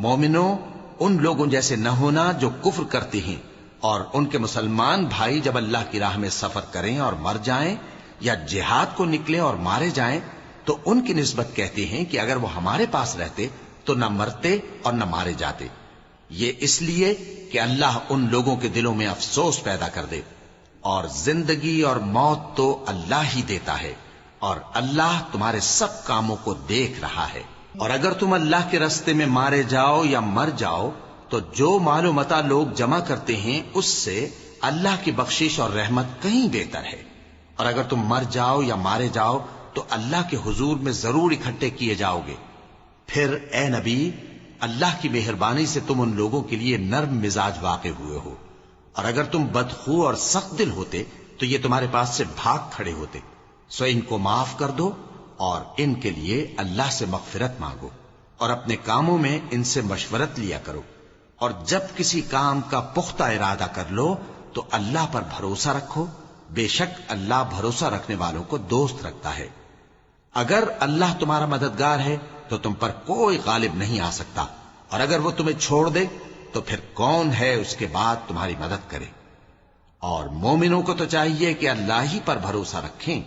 مومنوں، ان لوگوں جیسے نہ ہونا جو کفر کرتے ہیں، اور ان کے مسلمان بھائی جب اللہ کی راہ میں سفر کریں اور مر جائیں یا جہاد کو نکلیں اور مارے جائیں تو ان کی نسبت کہتے ہیں کہ اگر وہ ہمارے پاس رہتے تو نہ مرتے اور نہ مارے جاتے، یہ اس لیے کہ اللہ ان لوگوں کے دلوں میں افسوس پیدا کر دے، اور زندگی اور موت تو اللہ ہی دیتا ہے، اور اللہ تمہارے سب کاموں کو دیکھ رہا ہے۔ اور اگر تم اللہ کے راستے میں مارے جاؤ یا مر جاؤ تو جو مال و متاع لوگ جمع کرتے ہیں اس سے اللہ کی بخشش اور رحمت کہیں بہتر ہے، اور اگر تم مر جاؤ یا مارے جاؤ تو اللہ کے حضور میں ضرور اکٹھے کیے جاؤ گے۔ پھر اے نبی، اللہ کی مہربانی سے تم ان لوگوں کے لیے نرم مزاج واقع ہوئے ہو، اور اگر تم بدخو اور سخت دل ہوتے تو یہ تمہارے پاس سے بھاگ کھڑے ہوتے، سو ان کو معاف کر دو اور ان کے لیے اللہ سے مغفرت مانگو، اور اپنے کاموں میں ان سے مشورت لیا کرو، اور جب کسی کام کا پختہ ارادہ کر لو تو اللہ پر بھروسہ رکھو، بے شک اللہ بھروسہ رکھنے والوں کو دوست رکھتا ہے۔ اگر اللہ تمہارا مددگار ہے تو تم پر کوئی غالب نہیں آ سکتا، اور اگر وہ تمہیں چھوڑ دے تو پھر کون ہے اس کے بعد تمہاری مدد کرے۔ اور مومنوں کو تو چاہیے کہ اللہ ہی پر بھروسہ رکھیں